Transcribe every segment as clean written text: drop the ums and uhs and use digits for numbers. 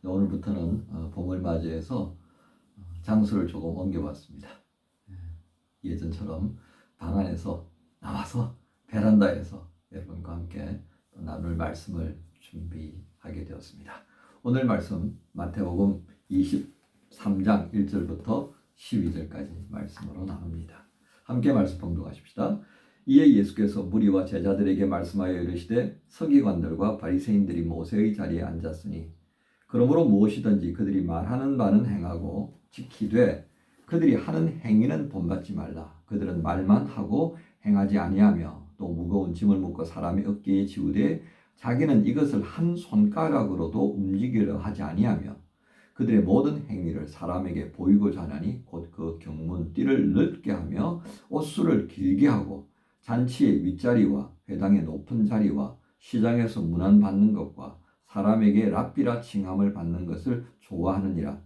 오늘부터는 봄을 맞이해서 장소를 조금 옮겨봤습니다. 예전처럼 방 안에서 나와서 베란다에서 여러분과 함께 또 나눌 말씀을 준비하게 되었습니다. 오늘 말씀 마태복음 23장 1절부터 12절까지 말씀으로 나눕니다. 함께 말씀 봉독하십시다. 이에 예수께서 무리와 제자들에게 말씀하여 이르시되 서기관들과 바리새인들이 모세의 자리에 앉았으니 그러므로 무엇이든지 그들이 말하는 바는 행하고 지키되 그들이 하는 행위는 본받지 말라. 그들은 말만 하고 행하지 아니하며 또 무거운 짐을 묶어 사람의 어깨에 지우되 자기는 이것을 한 손가락으로도 움직이려 하지 아니하며 그들의 모든 행위를 사람에게 보이고자 하나니 곧 그 경문 띠를 넓게 하며 옷수를 길게 하고 잔치의 윗자리와 회당의 높은 자리와 시장에서 문안받는 것과 사람에게 랍비라 칭함을 받는 것을 좋아하느니라.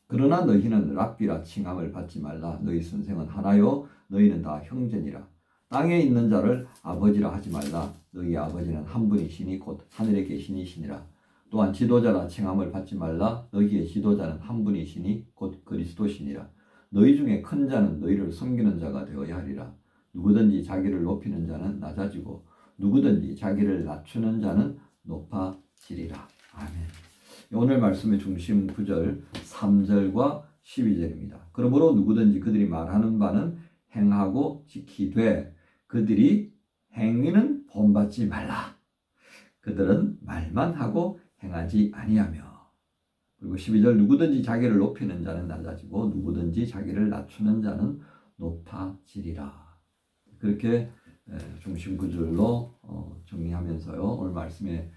그러나 너희는 랍비라 칭함을 받지 말라. 너희 선생은 하나요 너희는 다 형제니라. 땅에 있는 자를 아버지라 하지 말라. 너희 아버지는 한 분이시니 곧 하늘에 계시니시니라. 또한 지도자라 칭함을 받지 말라. 너희의 지도자는 한 분이시니 곧 그리스도시니라. 너희 중에 큰 자는 너희를 섬기는 자가 되어야 하리라. 누구든지 자기를 높이는 자는 낮아지고 누구든지 자기를 낮추는 자는 높아지리라. 아멘. 오늘 말씀의 중심 구절 3절과 12절입니다. 그러므로 누구든지 그들이 말하는 바는 행하고 지키되 그들이 행위는 본받지 말라. 그들은 말만 하고 행하지 아니하며. 그리고 12절 누구든지 자기를 높이는 자는 낮아지고 누구든지 자기를 낮추는 자는 높아지리라. 그렇게 중심 구절로 정리하면서요. 오늘 말씀의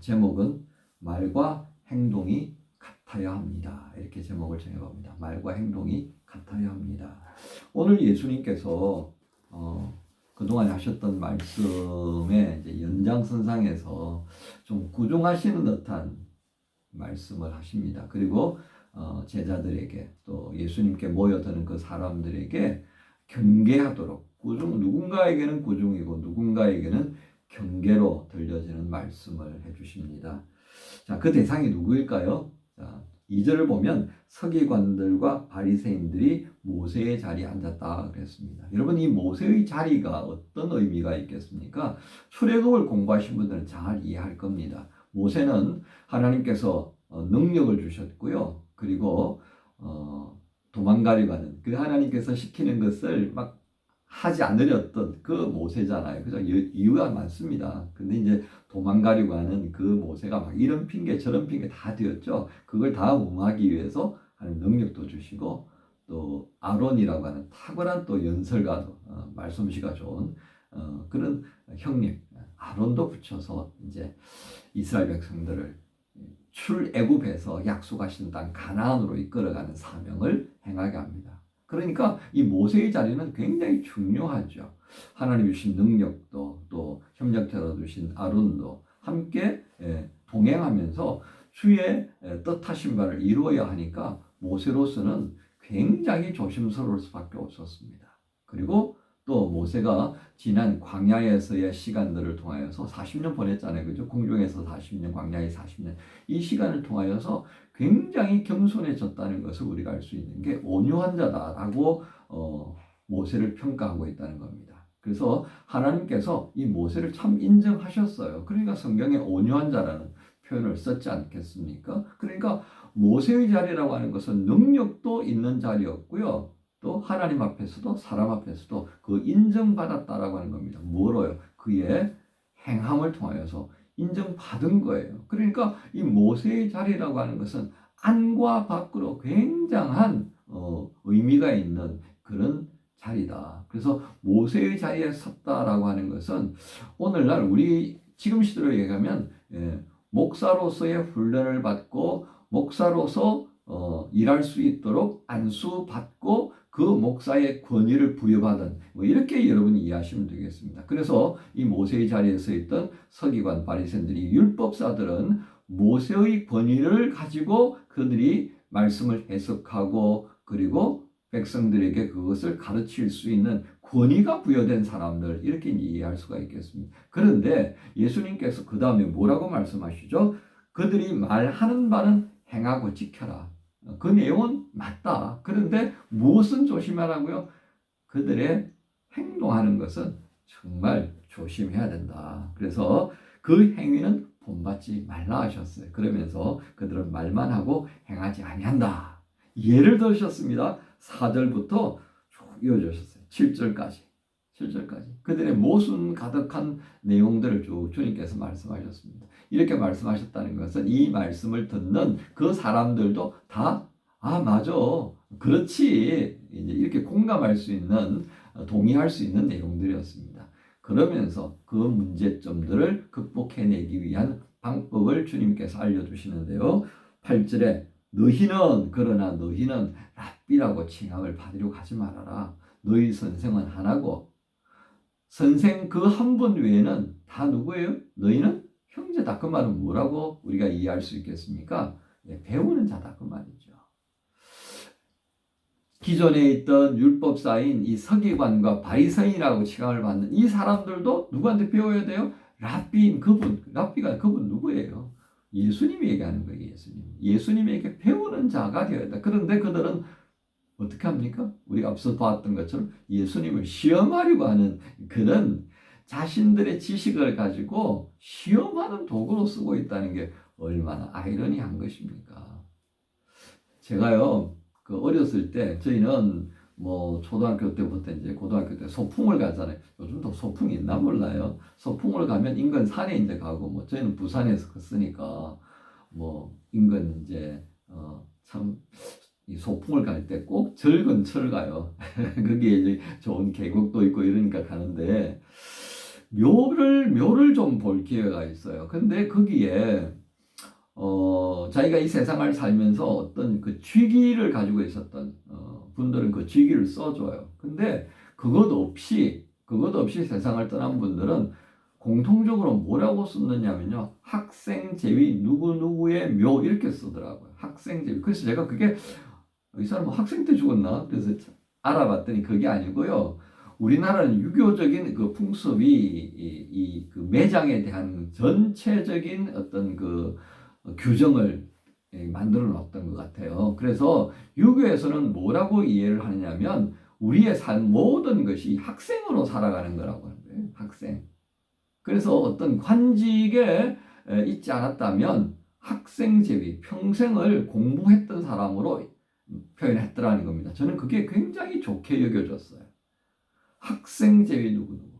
제목은 말과 행동이 같아야 합니다. 이렇게 제목을 정해봅니다. 말과 행동이 같아야 합니다. 오늘 예수님께서 그동안 하셨던 말씀의 이제 연장선상에서 좀 구종하시는 듯한 말씀을 하십니다. 그리고 제자들에게 또 예수님께 모여드는 그 사람들에게 경계하도록 누군가에게는 구종이고 누군가에게는 경계로 들려지는 말씀을 해주십니다. 자, 그 대상이 누구일까요? 자, 2절을 보면 서기관들과 바리새인들이 모세의 자리에 앉았다 그랬습니다. 여러분, 이 모세의 자리가 어떤 의미가 있겠습니까? 출애굽을 공부하신 분들은 잘 이해할 겁니다. 모세는 하나님께서 능력을 주셨고요. 그리고 도망가려고 하는 그 하나님께서 시키는 것을 막 하지 않으렸던 그 모세잖아요. 그죠? 이유가 많습니다. 근데 이제 도망가려고 하는 그 모세가 막 이런 핑계 저런 핑계 다 되었죠. 그걸 다 무마하기 위해서 하나님 능력도 주시고 또 아론이라고 하는 탁월한 또 연설가도 말솜씨가 좋은 그런 형님 아론도 붙여서 이제 이스라엘 백성들을 출애굽에서 약속하신 땅 가나안으로 이끌어가는 사명을 행하게 합니다. 그러니까 이 모세의 자리는 굉장히 중요하죠. 하나님 주신 능력도 또 협력자로 주신 아론도 함께 동행하면서 주의 뜻하신 바를 이루어야 하니까 모세로서는 굉장히 조심스러울 수밖에 없었습니다. 그리고 또 모세가 지난 광야에서의 시간들을 통하여서 40년 보냈잖아요. 그죠? 공중에서 40년, 광야에 40년. 이 시간을 통하여서 굉장히 겸손해졌다는 것을 우리가 알 수 있는 게 온유한 자다라고 모세를 평가하고 있다는 겁니다. 그래서 하나님께서 이 모세를 참 인정하셨어요. 그러니까 성경에 온유한 자라는 표현을 썼지 않겠습니까? 그러니까 모세의 자리라고 하는 것은 능력도 있는 자리였고요. 또 하나님 앞에서도 사람 앞에서도 그 인정받았다라고 하는 겁니다. 뭐로요? 그의 행함을 통하여서 인정받은 거예요. 그러니까 이 모세의 자리라고 하는 것은 안과 밖으로 굉장한 의미가 있는 그런 자리다. 그래서 모세의 자리에 섰다라고 하는 것은 오늘날 우리 지금 시대로 얘기하면 목사로서의 훈련을 받고 목사로서 일할 수 있도록 안수받고 그 목사의 권위를 부여받은 이렇게 여러분이 이해하시면 되겠습니다. 그래서 이 모세의 자리에 서 있던 서기관 바리새인들이 율법사들은 모세의 권위를 가지고 그들이 말씀을 해석하고 그리고 백성들에게 그것을 가르칠 수 있는 권위가 부여된 사람들 이렇게 이해할 수가 있겠습니다. 그런데 예수님께서 그 다음에 뭐라고 말씀하시죠? 그들이 말하는 바는 행하고 지켜라. 그 내용은 맞다. 그런데 무엇은 조심하라고요? 그들의 행동하는 것은 정말 조심해야 된다. 그래서 그 행위는 본받지 말라 하셨어요. 그러면서 그들은 말만 하고 행하지 아니한다. 예를 들으셨습니다. 4절부터 쭉 이어주셨어요. 7절까지. 7절까지. 그들의 모순 가득한 내용들을 쭉 주님께서 말씀하셨습니다. 이렇게 말씀하셨다는 것은 이 말씀을 듣는 그 사람들도 다, 맞아. 그렇지. 이제 이렇게 공감할 수 있는, 동의할 수 있는 내용들이었습니다. 그러면서 그 문제점들을 극복해내기 위한 방법을 주님께서 알려주시는데요. 8절에 그러나 너희는 랍비라고 칭함을 받으려고 하지 말아라. 너희 선생은 하나고 선생 그 한 분 외에는 다 누구예요? 너희는 형제다. 그 말은 뭐라고 우리가 이해할 수 있겠습니까? 배우는 자다 그 말이죠. 기존에 있던 율법사인 이 서기관과 바리새인이라고 칭함을 받는 이 사람들도 누구한테 배워야 돼요? 랍비인 그분. 랍비가 그분 누구예요? 예수님이 얘기하는 거예요. 예수님에게 배우는 자가 되어야 된다. 그런데 그들은 어떻게 합니까? 우리가 앞서 봤던 것처럼 예수님을 시험하려고 하는 그런 자신들의 지식을 가지고 시험하는 도구로 쓰고 있다는 게 얼마나 아이러니한 것입니까? 제가요, 어렸을 때 저희는 뭐 초등학교 때부터 이제 고등학교 때 소풍을 가잖아요. 요즘도 소풍이 있나 몰라요. 소풍을 가면 인근 산에 이제 가고 뭐 저희는 부산에서 컸으니까 뭐 인근 이제 참 이 소풍을 갈 때 꼭 절 근처를 가요. 거기에 이제 좋은 계곡도 있고 이러니까 가는데 묘를 좀 볼 기회가 있어요. 근데 거기에 자기가 이 세상을 살면서 어떤 그 쥐기를 가지고 있었던 분들은 그 쥐기를 써줘요. 근데 그것 없이 세상을 떠난 분들은 공통적으로 뭐라고 썼느냐면요. 학생제위 누구누구의 묘 이렇게 쓰더라고요. 학생제위. 그래서 제가 그게 이 사람은 학생 때 죽었나? 그래서 알아봤더니 그게 아니고요. 우리나라는 유교적인 그 풍습이 그 매장에 대한 전체적인 어떤 그 규정을 만들어 놨던 것 같아요. 그래서 유교에서는 뭐라고 이해를 하느냐면 우리의 삶 모든 것이 학생으로 살아가는 거라고 하는 거예요. 학생. 그래서 어떤 관직에 있지 않았다면 학생 제위, 평생을 공부했던 사람으로 표현했더라는 겁니다. 저는 그게 굉장히 좋게 여겨졌어요. 학생 제위 누구누구.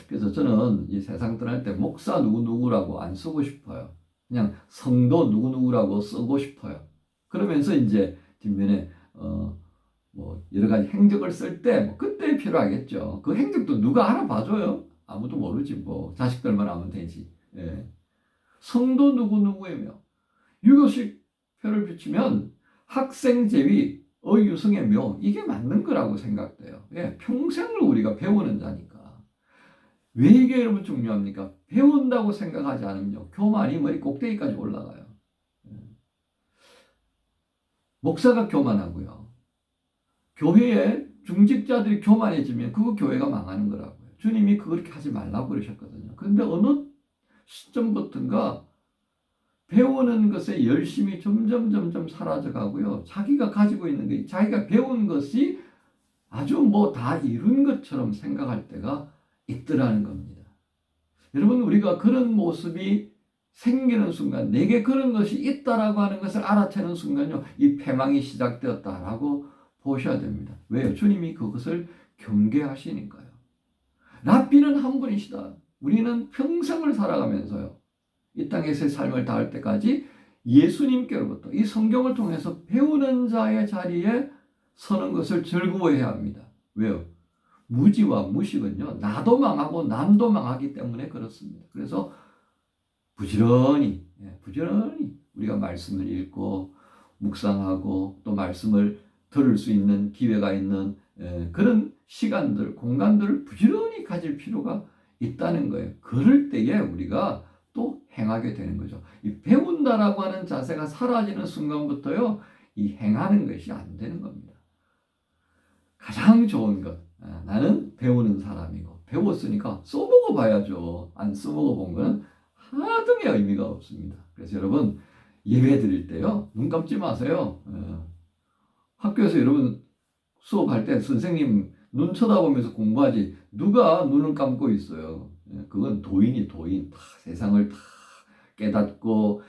그래서 저는 이 세상 떠날 때 목사 누구누구라고 안 쓰고 싶어요. 그냥 성도 누구누구라고 쓰고 싶어요. 그러면서 이제 뒷면에 뭐 여러 가지 행적을 쓸 때 뭐 그때 필요하겠죠. 그 행적도 누가 알아봐줘요? 아무도 모르지 뭐. 자식들만 알면 되지. 예. 성도 누구누구이며 유교식 표를 비추면 학생 제위 어유승의 묘 이게 맞는 거라고 생각돼요. 예, 평생을 우리가 배우는 자니까. 왜 이게 여러분 중요합니까? 배운다고 생각하지 않으면요. 교만이 머리 꼭대기까지 올라가요. 목사가 교만하고요. 교회에 중직자들이 교만해지면 그거 교회가 망하는 거라고요. 주님이 그렇게 하지 말라고 그러셨거든요. 그런데 어느 시점부터인가 배우는 것에 열심히 점점 사라져 가고요. 자기가 가지고 있는 게, 자기가 배운 것이 아주 뭐 다 이룬 것처럼 생각할 때가 있더라는 겁니다. 여러분, 우리가 그런 모습이 생기는 순간, 내게 그런 것이 있다라고 하는 것을 알아채는 순간요, 이 패망이 시작되었다라고 보셔야 됩니다. 왜요? 주님이 그것을 경계하시니까요. 랍비는 한 분이시다. 우리는 평생을 살아가면서요, 이 땅에서의 삶을 다할 때까지 예수님께로부터 이 성경을 통해서 배우는 자의 자리에 서는 것을 즐거워해야 합니다. 왜요? 무지와 무식은요, 나도 망하고 남도 망하기 때문에 그렇습니다. 그래서 부지런히 우리가 말씀을 읽고 묵상하고 또 말씀을 들을 수 있는 기회가 있는 그런 시간들, 공간들을 부지런히 가질 필요가 있다는 거예요. 그럴 때에 우리가 또 행하게 되는 거죠. 이 배운다라고 하는 자세가 사라지는 순간부터요, 이 행하는 것이 안 되는 겁니다. 가장 좋은 것, 나는 배우는 사람이고 배웠으니까 써보고 봐야죠. 안 써보고 본 거는 하등의 의미가 없습니다. 그래서 여러분, 예배 드릴 때요, 눈 감지 마세요. 학교에서 여러분 수업할 때 선생님 눈 쳐다보면서 공부하지 누가 눈을 감고 있어요. 그건 도인이 도인. 다 세상을 다 깨닫고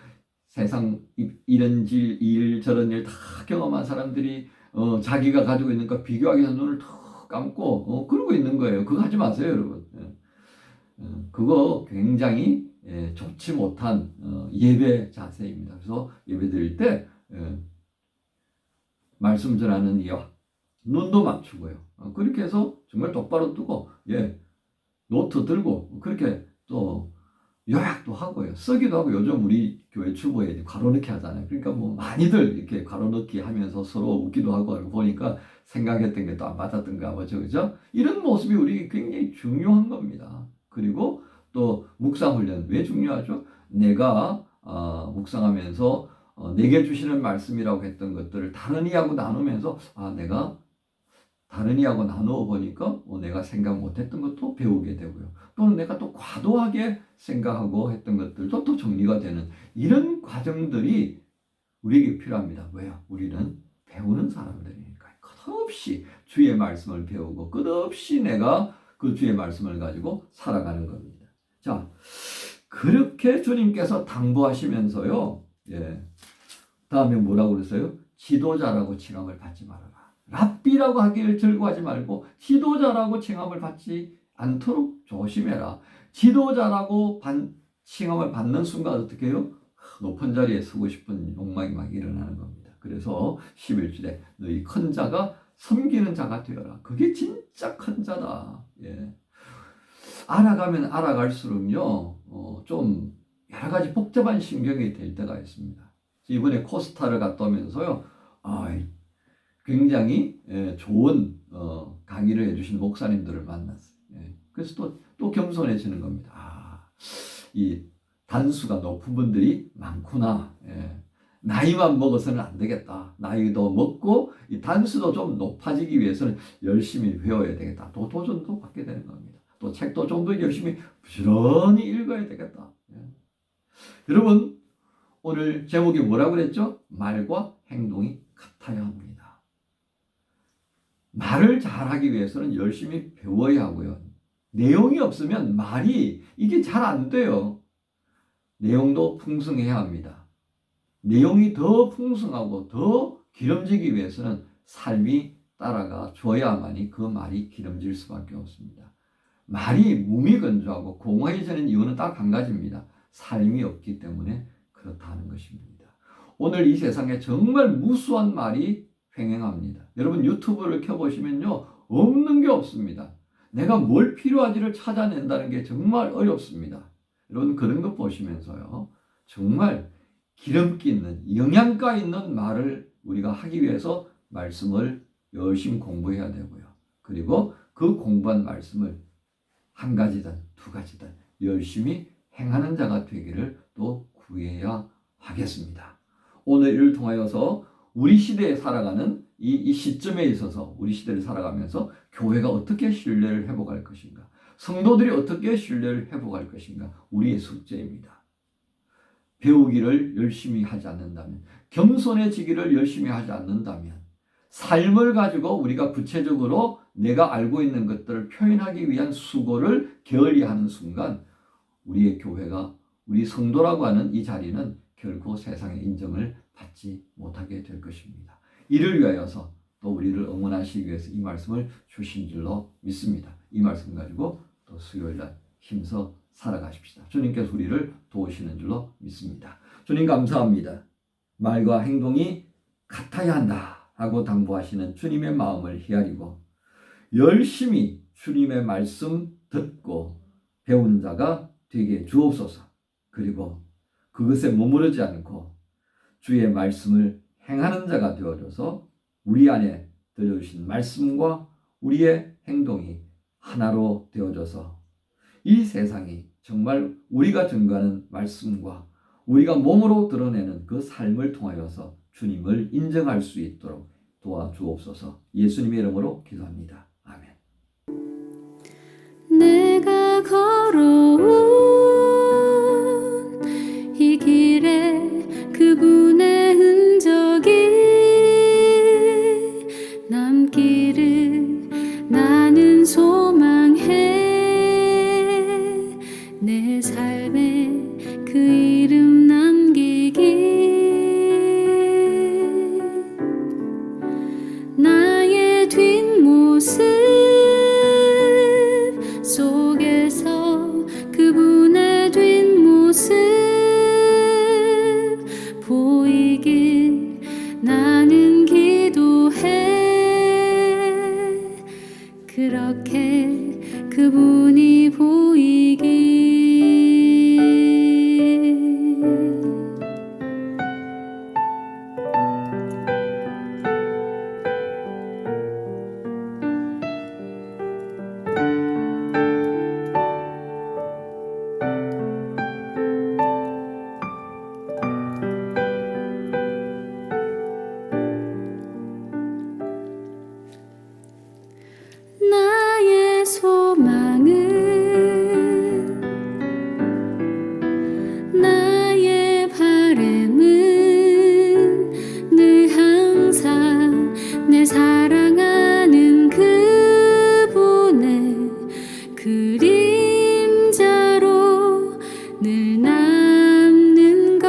세상 이런 일 저런 일 다 경험한 사람들이 자기가 가지고 있는 거 비교하기 위해서 눈을 탁 감고 그러고 있는 거예요. 그거 하지 마세요, 여러분. 그거 굉장히 좋지 못한 예배 자세입니다. 그래서 예배 드릴 때 말씀 전하는 이와 눈도 맞추고요. 그렇게 해서 정말 똑바로 뜨고 노트 들고 그렇게 또 요약도 하고요. 쓰기도 하고 요즘 우리 교회 주보에 괄호넣기 하잖아요. 그러니까 뭐 많이들 이렇게 괄호넣기 하면서 서로 웃기도 하고 보니까 생각했던 게 또 안 맞았던가 보죠. 그죠? 이런 모습이 우리 굉장히 중요한 겁니다. 그리고 또 묵상훈련 왜 중요하죠? 내가 묵상하면서 내게 주시는 말씀이라고 했던 것들을 다른 이하고 나누면서 내가 다른 이하고 나누어 보니까 내가 생각 못했던 것도 배우게 되고요. 또는 내가 또 과도하게 생각하고 했던 것들도 또 정리가 되는 이런 과정들이 우리에게 필요합니다. 왜요? 우리는 배우는 사람들이니까요. 끝없이 주의 말씀을 배우고 끝없이 내가 그 주의 말씀을 가지고 살아가는 겁니다. 자, 그렇게 주님께서 당부하시면서요. 다음에 뭐라고 그랬어요? 지도자라고 칭함을 받지 말아라. 랍비라고 하기를 즐거워하지 말고 지도자라고 칭함을 받지 않도록 조심해라. 지도자라고 칭함을 받는 순간 어떻게 해요? 높은 자리에 서고 싶은 욕망이 막 일어나는 겁니다. 그래서 11절에 너희 큰 자가 섬기는 자가 되어라. 그게 진짜 큰 자다. 알아가면 알아갈수록요, 좀 여러 가지 복잡한 신경이 될 때가 있습니다. 이번에 코스타를 갔다 오면서요, 굉장히 좋은 강의를 해주신 목사님들을 만났어요. 그래서 또 겸손해지는 겁니다. 이 단수가 높은 분들이 많구나. 나이만 먹어서는 안 되겠다. 나이도 먹고 이 단수도 좀 높아지기 위해서는 열심히 배워야 되겠다. 또 도전도 받게 되는 겁니다. 또 책도 좀 더 열심히 부지런히 읽어야 되겠다. 여러분, 오늘 제목이 뭐라고 그랬죠? 말과 행동이 같아야 합니다. 말을 잘하기 위해서는 열심히 배워야 하고요. 내용이 없으면 말이 이게 잘 안 돼요. 내용도 풍성해야 합니다. 내용이 더 풍성하고 더 기름지기 위해서는 삶이 따라가 줘야만이 그 말이 기름질 수밖에 없습니다. 말이 무미건조하고 공허해지는 이유는 딱 한 가지입니다. 삶이 없기 때문에 그렇다는 것입니다. 오늘 이 세상에 정말 무수한 말이 횡행합니다. 여러분 유튜브를 켜보시면요, 없는 게 없습니다. 내가 뭘 필요한지를 찾아낸다는 게 정말 어렵습니다. 여러분 그런 것 보시면서요, 정말 기름기 있는 영양가 있는 말을 우리가 하기 위해서 말씀을 열심히 공부해야 되고요. 그리고 그 공부한 말씀을 한 가지든 두 가지든 열심히 행하는 자가 되기를 또 구해야 하겠습니다. 오늘 이를 통하여서 우리 시대에 살아가는 이 시점에 있어서 우리 시대를 살아가면서 교회가 어떻게 신뢰를 회복할 것인가, 성도들이 어떻게 신뢰를 회복할 것인가, 우리의 숙제입니다. 배우기를 열심히 하지 않는다면, 겸손해지기를 열심히 하지 않는다면, 삶을 가지고 우리가 구체적으로 내가 알고 있는 것들을 표현하기 위한 수고를 게을리하는 순간 우리의 교회가, 우리 성도라고 하는 이 자리는 결코 세상의 인정을 받지 못하게 될 것입니다. 이를 위하여서 또 우리를 응원하시기 위해서 이 말씀을 주신 줄로 믿습니다. 이 말씀 가지고 또 수요일날 힘써 살아가십시다. 주님께서 우리를 도우시는 줄로 믿습니다. 주님 감사합니다. 말과 행동이 같아야 한다 하고 당부하시는 주님의 마음을 헤아리고 열심히 주님의 말씀 듣고 배우는 자가 되게 주옵소서. 그리고 그것에 머무르지 않고 주의 말씀을 행하는 자가 되어줘서 우리 안에 들려주신 말씀과 우리의 행동이 하나로 되어져서 이 세상이 정말 우리가 증거하는 말씀과 우리가 몸으로 드러내는 그 삶을 통하여서 주님을 인정할 수 있도록 도와주옵소서. 예수님의 이름으로 기도합니다. 아멘. 내가 걸어온 이 길에 그분 보이길 나는 기도해. 그렇게 그분이 보이길. 나의 소망은 나의 바램은 늘 항상 내 사랑하는 그분의 그림자로 늘 남는 것.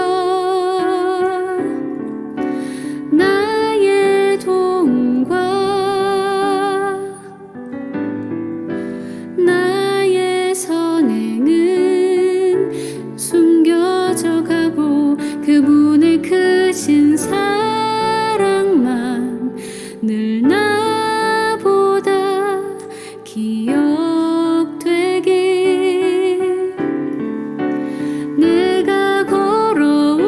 나의 도움과 나의 선행은 숨겨져 가고 그분의 크신 사랑만 늘 나보다 기억되길. 내가 걸어온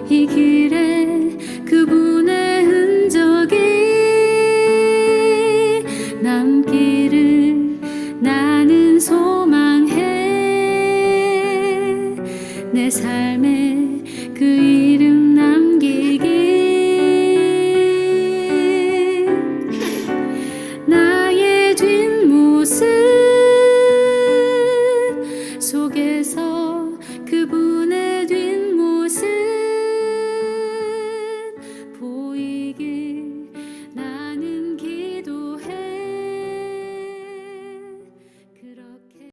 이 길에 그분의 흔적이 남기를 나는 소망해. 내 삶의